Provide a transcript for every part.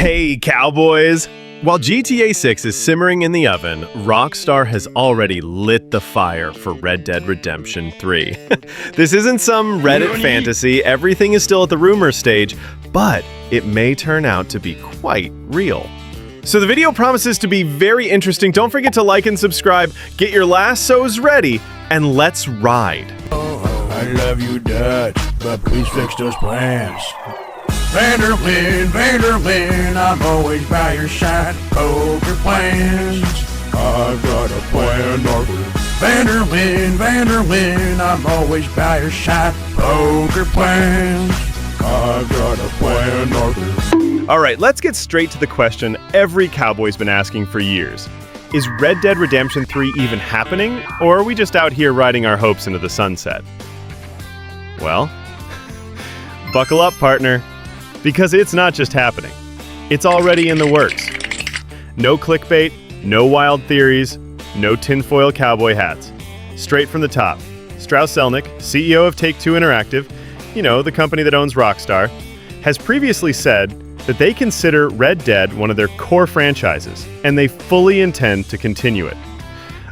Hey, cowboys! While GTA 6 is simmering in the oven, Rockstar has already lit the fire for Red Dead Redemption 3. This isn't some Reddit fantasy, everything is still at the rumor stage, but it may turn out to be quite real. So the video promises to be very interesting. Don't forget to like and subscribe, get your lassos ready, and let's ride. I love you, Dutch, but please fix those plans. Vanderlyn, I'm always by your side. Poker plans, I've got a plan, Arthur. Vanderlyn, I'm always by your side. Poker plans, I've got a plan, Arthur. All right, let's get straight to the question every cowboy's been asking for years. Is Red Dead Redemption 3 even happening, or are we just out here riding our hopes into the sunset? Well, buckle up, partner. Because it's not just happening. It's already in the works. No clickbait, no wild theories, no tinfoil cowboy hats. Straight from the top, Strauss Zelnick, CEO of Take-Two Interactive, the company that owns Rockstar, has previously said that they consider Red Dead one of their core franchises, and they fully intend to continue it.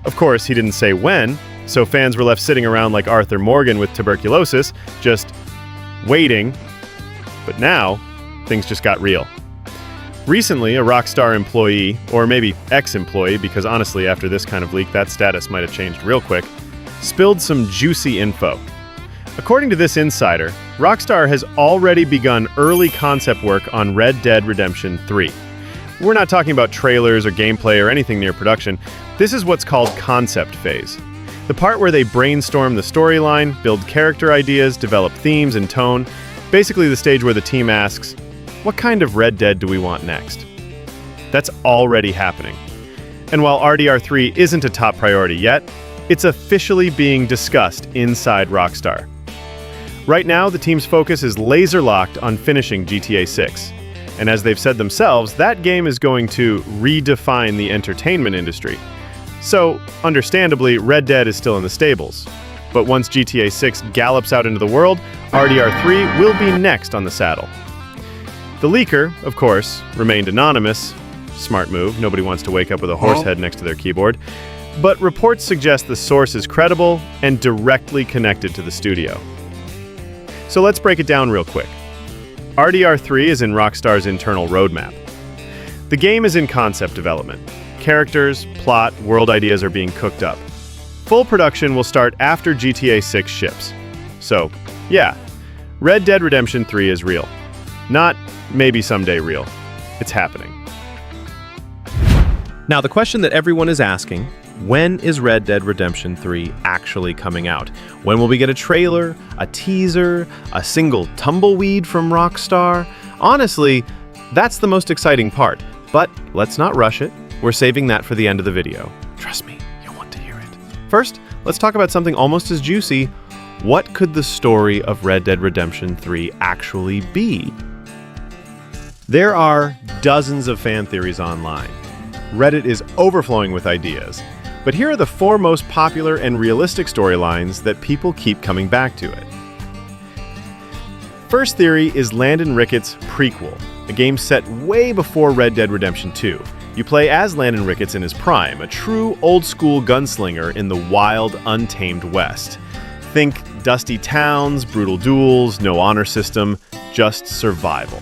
Of course, he didn't say when, so fans were left sitting around like Arthur Morgan with tuberculosis, just waiting. But now, things just got real. Recently, a Rockstar employee, or maybe ex-employee, because honestly, after this kind of leak, that status might have changed real quick, spilled some juicy info. According to this insider, Rockstar has already begun early concept work on Red Dead Redemption 3. We're not talking about trailers or gameplay or anything near production. This is what's called concept phase. The part where they brainstorm the storyline, build character ideas, develop themes and tone. Basically the stage where the team asks, what kind of Red Dead do we want next? That's already happening. And while RDR3 isn't a top priority yet, it's officially being discussed inside Rockstar. Right now, the team's focus is laser-locked on finishing GTA 6. And as they've said themselves, that game is going to redefine the entertainment industry. So, understandably, Red Dead is still in the stables. But once GTA 6 gallops out into the world, RDR3 will be next on the saddle. The leaker, of course, remained anonymous. Smart move, nobody wants to wake up with a horse head next to their keyboard. But reports suggest the source is credible and directly connected to the studio. So let's break it down real quick. RDR3 is in Rockstar's internal roadmap. The game is in concept development. Characters, plot, world ideas are being cooked up. Full production will start after GTA 6 ships. So, yeah, Red Dead Redemption 3 is real. Not maybe someday real. It's happening. Now, the question that everyone is asking, when is Red Dead Redemption 3 actually coming out? When will we get a trailer, a teaser, a single tumbleweed from Rockstar? Honestly, that's the most exciting part. But let's not rush it. We're saving that for the end of the video. Trust me. First, let's talk about something almost as juicy. What could the story of Red Dead Redemption 3 actually be? There are dozens of fan theories online. Reddit is overflowing with ideas. But here are the 4 most popular and realistic storylines that people keep coming back to it. First theory is Landon Ricketts' prequel, a game set way before Red Dead Redemption 2. You play as Landon Ricketts in his prime, a true old-school gunslinger in the wild, untamed West. Think dusty towns, brutal duels, no honor system, just survival.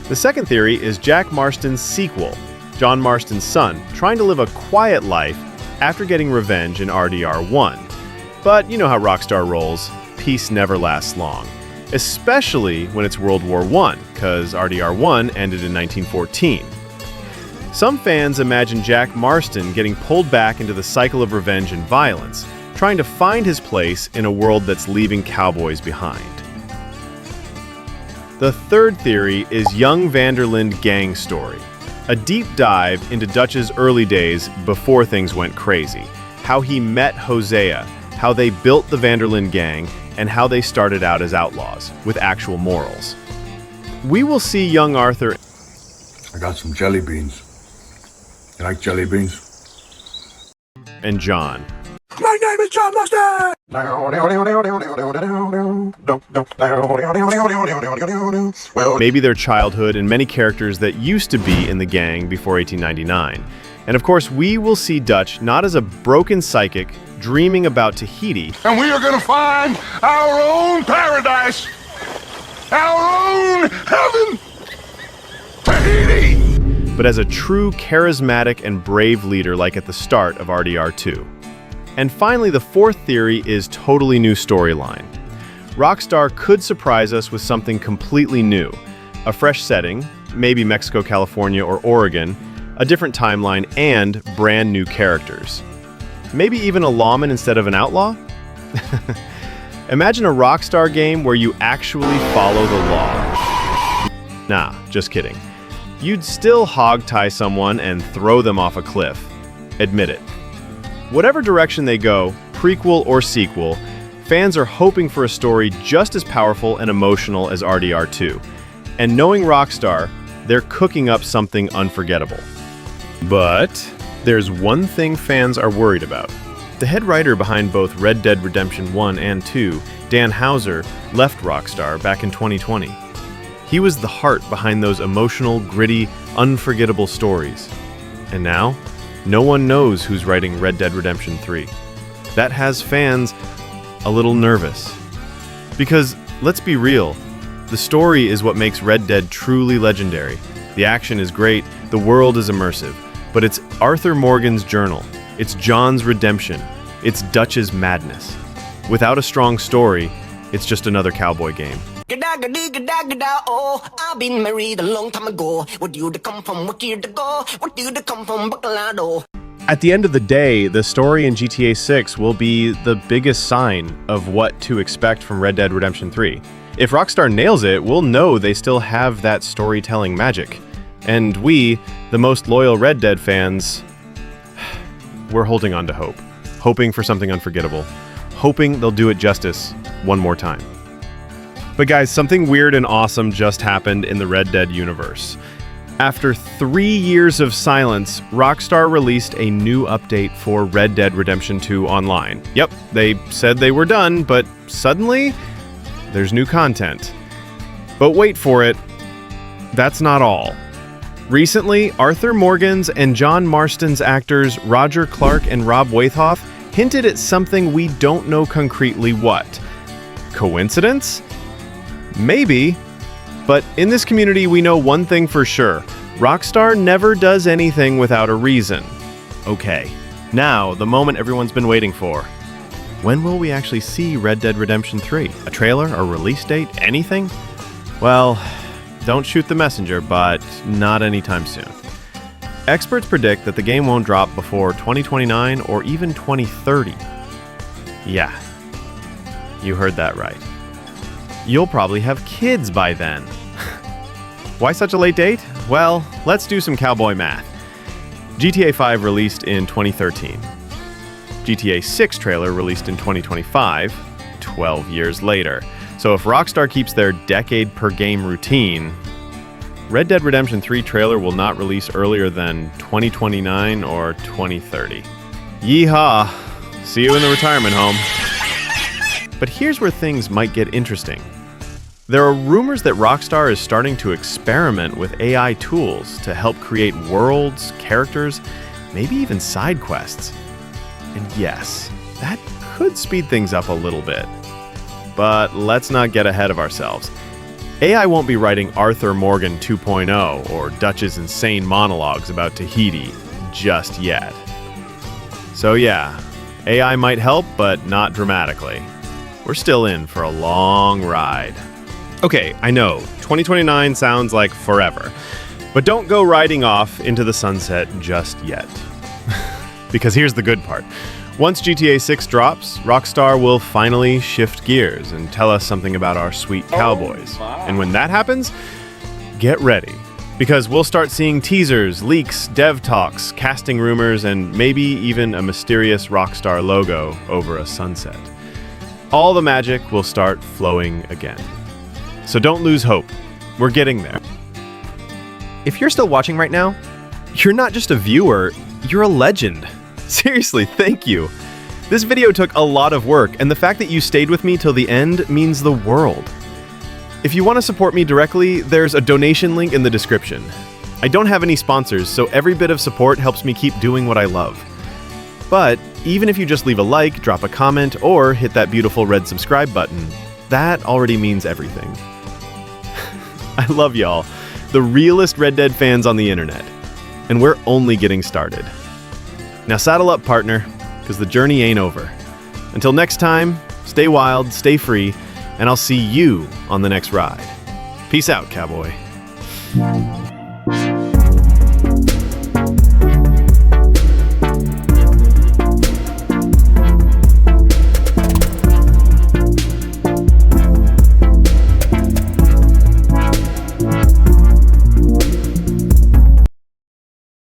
The second theory is Jack Marston's sequel, John Marston's son, trying to live a quiet life after getting revenge in RDR1. But you know how Rockstar rolls, peace never lasts long. Especially when it's World War I, because RDR1 ended in 1914. Some fans imagine Jack Marston getting pulled back into the cycle of revenge and violence, trying to find his place in a world that's leaving cowboys behind. The third theory is Young Vanderlyn gang story, a deep dive into Dutch's early days before things went crazy, how he met Hosea, how they built the Vanderlyn gang, and how they started out as outlaws, with actual morals. We will see young Arthur... I got some jelly beans. You like jelly beans? And John. My name is his job master! Well, Maybe their childhood and many characters that used to be in the gang before 1899. And of course, we will see Dutch not as a broken psychic dreaming about Tahiti, and we are gonna find our own paradise, our own heaven, Tahiti! but as a true charismatic and brave leader like at the start of RDR2. And finally, the fourth theory is totally new storyline. Rockstar could surprise us with something completely new. A fresh setting, maybe Mexico, California, or Oregon, a different timeline, and brand new characters. Maybe even a lawman instead of an outlaw? Imagine a Rockstar game where you actually follow the law. Nah, just kidding. You'd still hog-tie someone and throw them off a cliff. Admit it. Whatever direction they go, prequel or sequel, fans are hoping for a story just as powerful and emotional as RDR2. And knowing Rockstar, they're cooking up something unforgettable. But there's one thing fans are worried about. The head writer behind both Red Dead Redemption 1 and 2, Dan Houser, left Rockstar back in 2020. He was the heart behind those emotional, gritty, unforgettable stories. And now, no one knows who's writing Red Dead Redemption 3. That has fans a little nervous. Because, let's be real, the story is what makes Red Dead truly legendary. The action is great, the world is immersive, but it's Arthur Morgan's journal, it's John's redemption, it's Dutch's madness. Without a strong story, it's just another cowboy game. Oh, I've been married a long time ago. Where do you come from? What year to go? What do you come from? Bacalado. At the end of the day, the story in GTA 6 will be the biggest sign of what to expect from Red Dead Redemption 3. If Rockstar nails it, we'll know they still have that storytelling magic. And we, the most loyal Red Dead fans, we're holding on to hope. Hoping for something unforgettable. Hoping they'll do it justice one more time. But guys, something weird and awesome just happened in the Red Dead universe. After 3 years of silence, Rockstar released a new update for Red Dead Redemption 2 Online. Yep, they said they were done, but suddenly, there's new content. But wait for it, that's not all. Recently, Arthur Morgan's and John Marston's actors Roger Clark and Rob Waithoff hinted at something we don't know concretely what. Coincidence? Maybe. But in this community, we know one thing for sure. Rockstar never does anything without a reason. Okay, now the moment everyone's been waiting for. When will we actually see Red Dead Redemption 3? A trailer? A release date? Anything? Well, don't shoot the messenger, but not anytime soon. Experts predict that the game won't drop before 2029 or even 2030. Yeah, you heard that right. You'll probably have kids by then. Why such a late date? Well, let's do some cowboy math. GTA 5 released in 2013. GTA 6 trailer released in 2025, 12 years later. So if Rockstar keeps their decade per game routine, Red Dead Redemption 3 trailer will not release earlier than 2029 or 2030. Yeehaw! See you in the retirement home. But here's where things might get interesting. There are rumors that Rockstar is starting to experiment with AI tools to help create worlds, characters, maybe even side quests. And yes, that could speed things up a little bit. But let's not get ahead of ourselves. AI won't be writing Arthur Morgan 2.0 or Dutch's insane monologues about Tahiti just yet. So yeah, AI might help, but not dramatically. We're still in for a long ride. Okay, I know, 2029 sounds like forever, but don't go riding off into the sunset just yet. Because here's the good part. Once GTA 6 drops, Rockstar will finally shift gears and tell us something about our sweet cowboys. And when that happens, get ready. Because we'll start seeing teasers, leaks, dev talks, casting rumors, and maybe even a mysterious Rockstar logo over a sunset. All the magic will start flowing again. So don't lose hope. We're getting there. If you're still watching right now, you're not just a viewer, you're a legend. Seriously, thank you. This video took a lot of work, and the fact that you stayed with me till the end means the world. If you want to support me directly, there's a donation link in the description. I don't have any sponsors, so every bit of support helps me keep doing what I love. But even if you just leave a like, drop a comment, or hit that beautiful red subscribe button, that already means everything. I love y'all, the realest Red Dead fans on the internet. And we're only getting started. Now saddle up, partner, because the journey ain't over. Until next time, stay wild, stay free, and I'll see you on the next ride. Peace out, cowboy.